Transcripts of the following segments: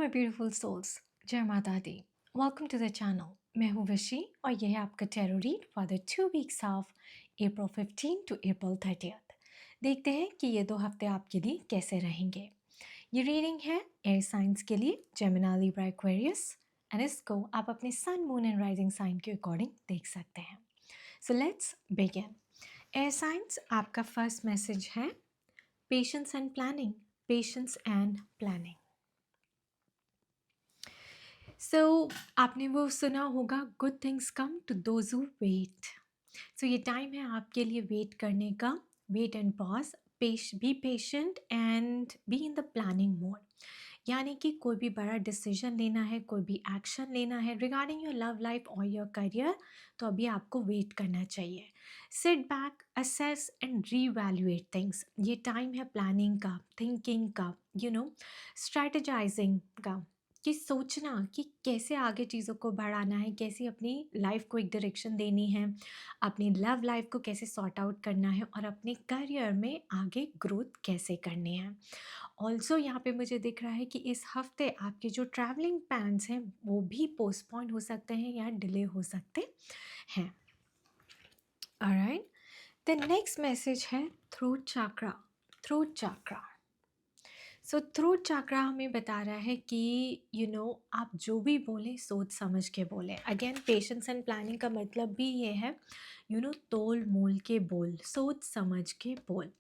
My beautiful souls, जय माता दी। Welcome to the channel. मैं हूँ वशी और यह है आपका tarot read for the 2 weeks of April 15 to April 30। देखते हैं कि ये 2 हफ्ते आपके लिए कैसे रहेंगे। ये रीडिंग है एयर साइंस के लिए, जेमिनी, लिब्रा, एक्वेरियस, एंड इसको आप अपने sun, moon and rising sign के अकॉर्डिंग देख सकते हैं। So let's begin. Aries, आपका फर्स्ट मैसेज है patience and planning. Patience and planning. आपने वो सुना होगा, good things come to those who wait. ये टाइम है आपके लिए वेट करने का। Wait and pause, be patient and be in the planning mode. यानी कि कोई भी बड़ा डिसीजन लेना है, कोई भी एक्शन लेना है रिगार्डिंग योर लव लाइफ और योर करियर, तो अभी आपको वेट करना चाहिए। Sit back, assess and re-evaluate things. ये टाइम है प्लानिंग का, थिंकिंग का, स्ट्रैटेजाइजिंग का, कि सोचना कि कैसे आगे चीज़ों को बढ़ाना है, कैसे अपनी लाइफ को एक डायरेक्शन देनी है, अपनी लव लाइफ को कैसे सॉर्ट आउट करना है और अपने करियर में आगे ग्रोथ कैसे करनी है। ऑल्सो यहाँ पे मुझे दिख रहा है कि इस हफ्ते आपके जो ट्रैवलिंग प्लान्स हैं वो भी पोस्टपोन हो सकते हैं या डिले हो सकते हैं। ऑलराइट, द नेक्स्ट मैसेज है throat chakra. Throat chakra, throat chakra हमें बता रहा है कि आप जो भी बोलें सोच समझ के बोलें। अगेन, पेशेंस एंड प्लानिंग का मतलब भी ये है, तोल मोल के बोल, सोच समझ के बोल।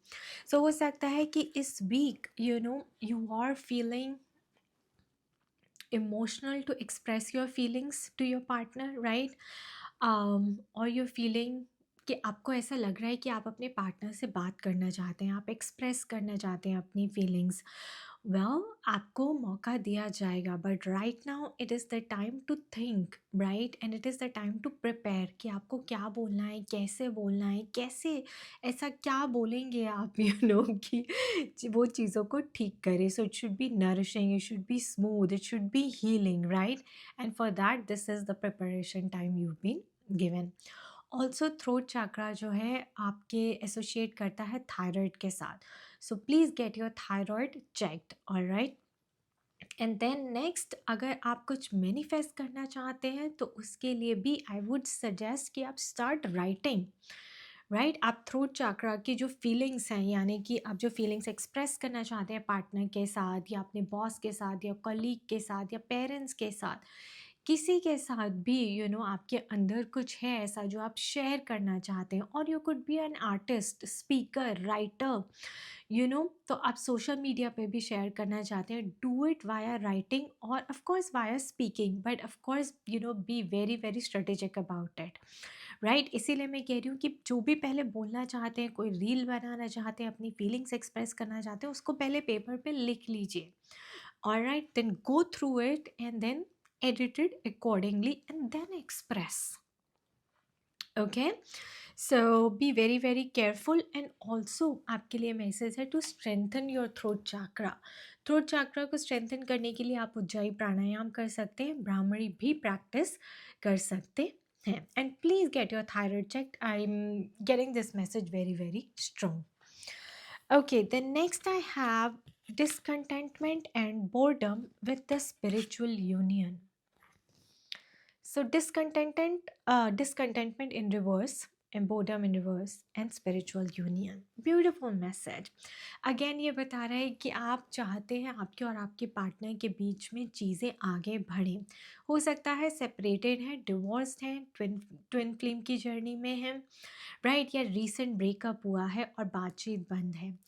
हो सकता है कि इस week you are feeling emotional to express your feelings to your partner, right? और you're feeling कि आपको ऐसा लग रहा है कि आप अपने पार्टनर से बात करना चाहते हैं, आप एक्सप्रेस करना चाहते हैं अपनी फीलिंग्स। आपको मौका दिया जाएगा, but right now it is the time to think, right, and it is the time to prepare कि आपको क्या बोलना है, कैसे बोलना है, कैसे ऐसा क्या बोलेंगे आप कि वो चीज़ों को ठीक करे। So it should be nourishing, it should be smooth, it should be healing, right, and for that this is the preparation time you been given. Also throat chakra जो है आपके एसोशिएट करता है थायराइड के साथ। So please get your thyroid checked, alright. And then next, अगर आप कुछ मैनिफेस्ट करना चाहते हैं तो उसके लिए भी आई वुड सजेस्ट कि आप स्टार्ट राइटिंग, राइट। आप थ्रोट चाक्रा की जो फीलिंग्स हैं, यानी कि आप जो फीलिंग्स एक्सप्रेस करना चाहते हैं पार्टनर के साथ या अपने बॉस के साथ या कलीग के साथ या पेरेंट्स के साथ, किसी के साथ भी आपके अंदर कुछ है ऐसा जो आप शेयर करना चाहते हैं, और you could be an artist, speaker, writer, तो आप सोशल मीडिया पे भी शेयर करना चाहते हैं, डू इट वाया राइटिंग और of course via speaking, but of course be very very strategic about it, right. इसीलिए मैं कह रही हूँ कि जो भी पहले बोलना चाहते हैं, कोई रील बनाना चाहते हैं, अपनी फीलिंग्स एक्सप्रेस करना चाहते हैं, उसको पहले पेपर पे लिख लीजिए, alright, then go through it and then edit it accordingly and then express. Okay, so be very very careful. And also आपके लिए मैसेज है to strengthen your throat chakra. Throat chakra को स्ट्रेंथन करने के लिए आप उज्जाई प्राणायाम कर सकते हैं, ब्राह्मणी भी प्रैक्टिस कर सकते हैं। And please get your thyroid check, I am getting this message very very strong. Okay, then next I have discontentment and boredom with the spiritual union. So discontentment in reverse, and boredom in reverse, and spiritual union. Beautiful message. Again ये बता रहा है कि आप चाहते हैं आपके और आपके पार्टनर के बीच में चीज़ें आगे बढ़ें। हो सकता है सेपरेटेड हैं, डिवोर्स्ड हैं, ट्विन फ्लेम की जर्नी में हैं, राइट, या रीसेंट ब्रेकअप हुआ है और बातचीत बंद है।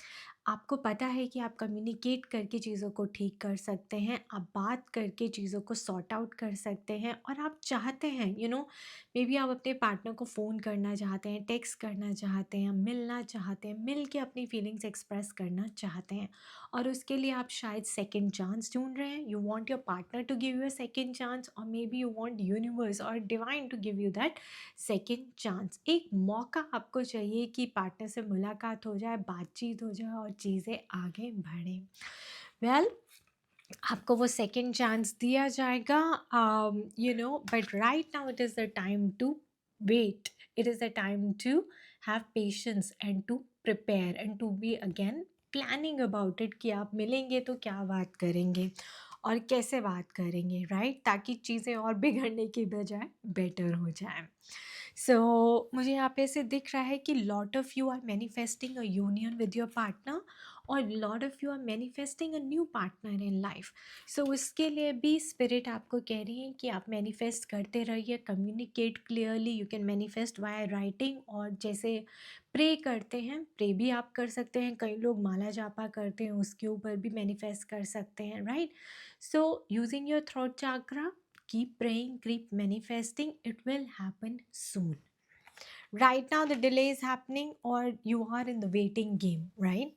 आपको पता है कि आप कम्युनिकेट करके चीज़ों को ठीक कर सकते हैं, आप बात करके चीज़ों को सॉर्ट आउट कर सकते हैं, और आप चाहते हैं मे बी आप अपने पार्टनर को फ़ोन करना चाहते हैं, टेक्स्ट करना चाहते हैं, मिलना चाहते हैं, मिल के अपनी फीलिंग्स एक्सप्रेस करना चाहते हैं, और उसके लिए आप शायद सेकेंड चांस ढूंढ रहे हैं। You want your partner to give you a second chance, और maybe you want universe और divine to give you that second chance. एक मौका आपको चाहिए कि पार्टनर से मुलाकात हो जाए, बातचीत हो जाए और चीज़ें आगे बढ़ें। वेल, आपको वो सेकेंड चांस दिया जाएगा, but right now it is the time to wait, it is the time to have patience and to prepare and to be again planning about it कि आप मिलेंगे तो क्या बात करेंगे। और कैसे बात करेंगे, राइट? ताकि चीज़ें और बिगड़ने की बजाय बेटर हो जाए। सो मुझे यहाँ पे ऐसे दिख रहा है कि lot of you are manifesting a union with your partner, और lot of you are manifesting a new partner in life. So उसके लिए भी स्पिरिट आपको कह रही है कि आप मैनिफेस्ट करते रहिए, communicate clearly. You can manifest via writing, और जैसे प्रे करते हैं, प्रे भी आप कर सकते हैं। कई लोग माला जापा करते हैं, उसके ऊपर भी मैनिफेस्ट कर सकते हैं, right? So using your throat chakra, keep praying, keep manifesting, it will happen soon. Right now the delay is happening, or you are in the waiting game, right?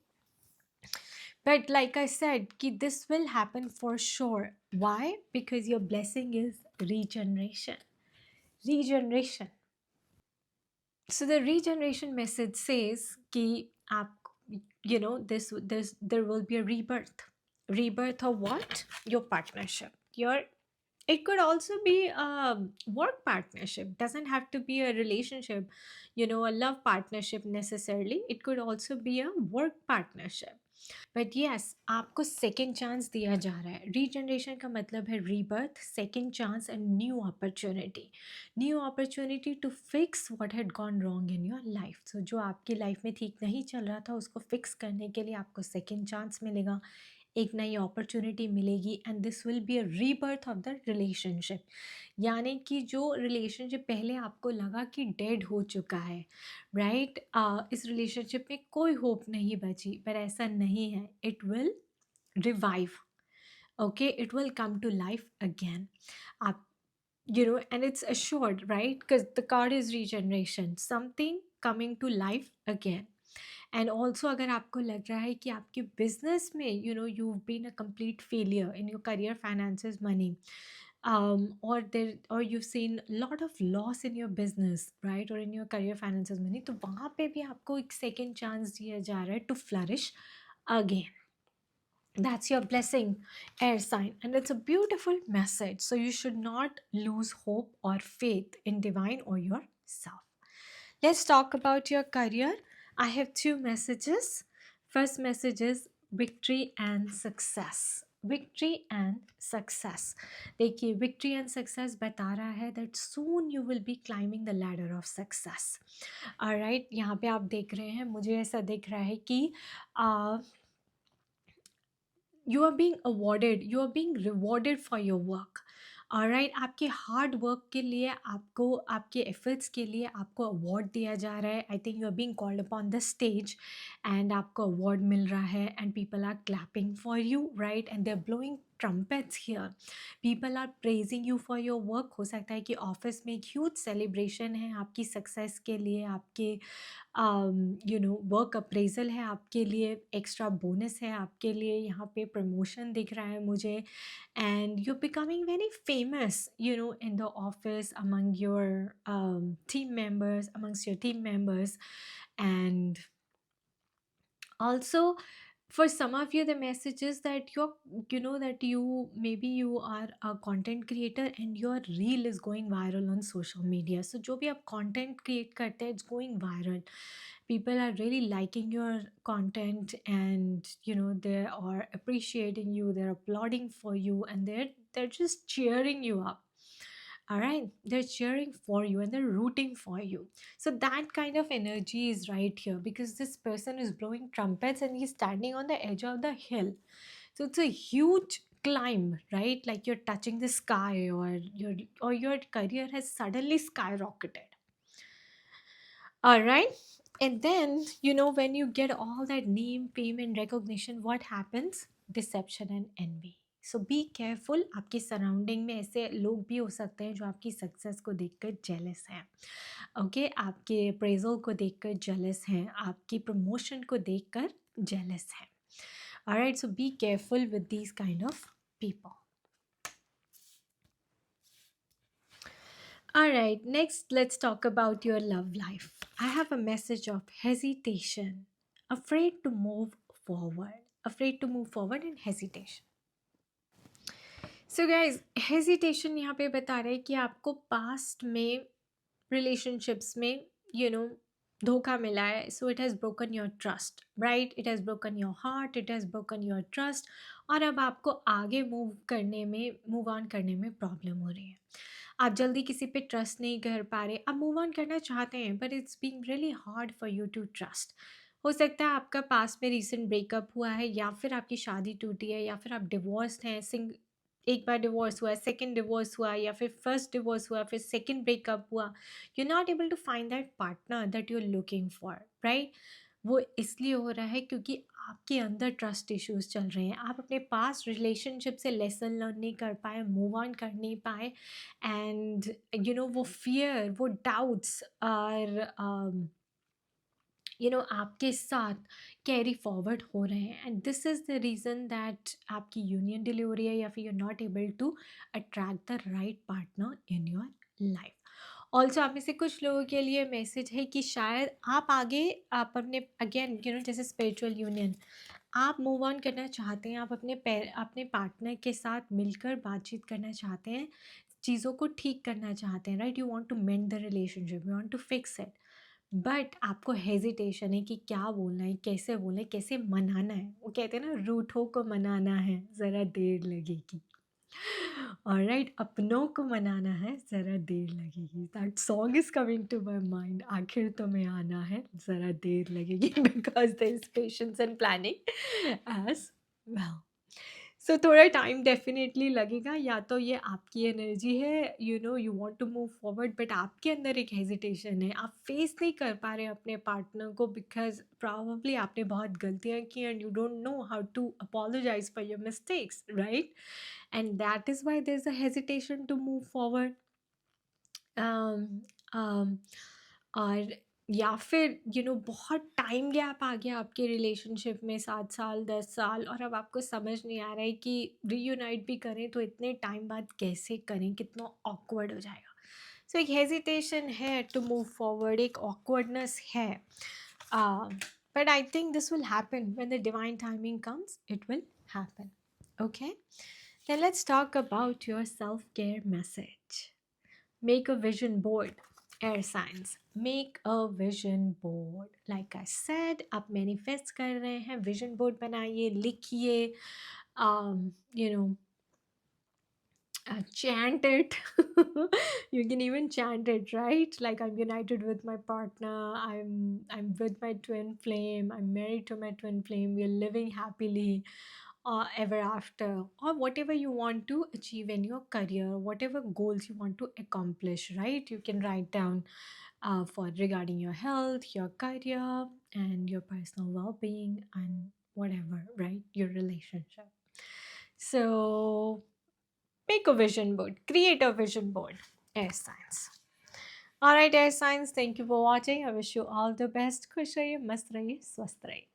But like I said, this will happen for sure. Why? Because your blessing is regeneration. So the regeneration message says कि आप, you know, there will be a rebirth of what? Your partnership, your, it could also be a work partnership, doesn't have to be a relationship, you know, a love partnership necessarily. It could also be a work partnership. But yes, आपको second chance दिया जा रहा है। Regeneration का मतलब है rebirth, second chance and new opportunity to fix what had gone wrong in your life. So जो आपकी लाइफ में ठीक नहीं चल रहा था, उसको फिक्स करने के लिए आपको सेकेंड चांस मिलेगा, एक नई अपॉर्चुनिटी मिलेगी, and this will be a rebirth of the relationship. यानी कि जो रिलेशनशिप पहले आपको लगा कि डेड हो चुका है, राइट, इस रिलेशनशिप में कोई होप नहीं बची, पर ऐसा नहीं है। It will revive, okay, it will come to life again. आप, you know, and it's assured, right? Because the card is regeneration, something coming to life again. And also अगर आपको लग रहा है कि आपके बिजनेस में, you know, you've been a complete failure in your career, finances, money, or you've seen a lot of loss in your business, right, or in your career, finances, money, तो वहाँ पे भी आपको एक second chance दिया जा रहा है to flourish again. That's your blessing, air sign, and it's a beautiful message. So you should not lose hope or faith in divine or yourself. Let's talk about your career. I have two messages. First message is victory and success. Victory and success. देखिए, victory and success बता रहा है that soon you will be climbing the ladder of success. Alright, यहाँ पे आप देख रहे हैं, मुझे ऐसा दिख रहा है कि you are being awarded, you are being rewarded for your work. Alright, आपके हार्ड वर्क के लिए, आपको आपके एफर्ट्स के लिए आपको अवार्ड दिया जा रहा है। I think you are being called upon the stage, and आपको अवार्ड मिल रहा है, and people are clapping for you, right, and they are blowing trumpets here. People are praising you for your work. हो सकता है कि office में एक ह्यूज सेलिब्रेशन है आपकी सक्सेस के लिए, आपके यू नो वर्क अप्रेजल है आपके लिए, एक्स्ट्रा बोनस है आपके लिए, यहाँ पे प्रमोशन दिख रहा है मुझे, and you becoming very famous, you know, in the office, among your team members, amongst your team members. And also for some of you, the message is that you're, you know, that you, maybe you are a content creator and your reel is going viral on social media. So जो भी आप content create करते हैं, it's going viral. People are really liking your content, and you know, they are appreciating you, they're applauding for you, and they're just cheering you up. All right, they're cheering for you and they're rooting for you. So that kind of energy is right here, because this person is blowing trumpets and he's standing on the edge of the hill. So it's a huge climb, right? Like you're touching the sky, or your career has suddenly skyrocketed. All right. And then, you know, when you get all that name, fame, and recognition, what happens? Deception and envy. So be careful. आपकी surrounding में ऐसे लोग भी हो सकते हैं जो आपकी सक्सेस को देखकर जेलस हैं, ओके, आपके अप्रेजल को देखकर जेलस हैं, आपकी प्रमोशन को देखकर जेलस हैं। Alright, so be careful with these kind of people. Alright, next let's talk about your love life. I have a message of hesitation, afraid to move forward and hesitation. So guys, hesitation यहाँ पे बता रहा है कि आपको past में relationships में, you know, धोखा मिला है, so it has broken your trust, right? It has broken your heart, it has broken your trust, और अब आपको आगे मूव ऑन करने में प्रॉब्लम हो रही है। आप जल्दी किसी पे ट्रस्ट नहीं कर पा रहे, आप मूव ऑन करना चाहते हैं but it's being really hard for you to trust. हो सकता है आपका पास्ट में रीसेंट ब्रेकअप हुआ है, या फिर आपकी शादी टूटी है, या फिर आप डिवोर्स्ड हैं, एक बार डिवोर्स हुआ है, सेकंड डिवोर्स हुआ, या फिर फर्स्ट डिवोर्स हुआ, फिर सेकंड ब्रेकअप हुआ। You not able to find that partner that you are looking for, right? वो इसलिए हो रहा है क्योंकि आपके अंदर ट्रस्ट इश्यूज चल रहे हैं। आप अपने पास्ट रिलेशनशिप से लेसन लर्न नहीं कर पाए, मूव ऑन कर नहीं पाए, एंड वो फियर, वो डाउट्स और आपके साथ कैरी फॉरवर्ड हो रहे हैं, and this is the reason that आपकी यूनियन डिले हो रही है, या फिर you are not able to attract the right partner in your life. Also आप में से कुछ लोगों के लिए मैसेज है कि शायद आप आगे, आप अपने अगेन जैसे स्पिरिचुअल यूनियन, आप मूव ऑन करना चाहते हैं, आप अपने पार्टनर के साथ मिलकर बातचीत करना चाहते हैं, चीज़ों को ठीक करना चाहते हैं, right? You want to mend the relationship, you want to fix it, but आपको हेजिटेशन है कि क्या बोलना है, कैसे बोलना है, कैसे मनाना है। वो कहते हैं ना, रूठों को मनाना है ज़रा देर लगेगी, ऑलराइट? अपनों को मनाना है ज़रा देर लगेगी। That song is coming to my mind, आखिर तुम्हें आना है ज़रा देर लगेगी, because there is patience and planning as well. So थोड़ा टाइम डेफिनेटली लगेगा, या तो ये आपकी एनर्जी है, you want to move forward, but आपके अंदर एक हेजिटेशन है, आप फेस नहीं कर पा रहे अपने पार्टनर को, बिकॉज प्रॉब्ली आपने बहुत गलतियाँ की, and you don't know how to apologise for your mistakes, right? And that is why there is a hesitation to move forward. um, um, और या फिर बहुत टाइम गैप आ गया आपके रिलेशनशिप में, 7 साल 10 साल, और अब आपको समझ नहीं आ रहा है कि रीयूनाइट भी करें तो इतने टाइम बाद कैसे करें, कितना ऑकवर्ड हो जाएगा। सो एक हेजिटेशन है टू मूव फॉरवर्ड, एक ऑकवर्डनेस है, but I think this will happen when the divine timing comes, it will happen, okay? Then let's talk about your self care message. Make a vision board, air signs. Make a vision board. Like I said, आप manifest कर रहे हैं, vision board बनाइए, लिखिए, um, you know, chant it. You can even chant it, right? Like, I'm united with my partner, I'm with my twin flame, I'm married to my twin flame, we're living happily ever after, or whatever you want to achieve in your career, whatever goals you want to accomplish, right? You can write down for regarding your health, your career, and your personal well-being, and whatever, right? Your relationship. So make a vision board, create a vision board. Air signs. All right, air signs, thank you for watching. I wish you all the best. खुश रहिए, मस्त रहिए, स्वस्थ रहिए.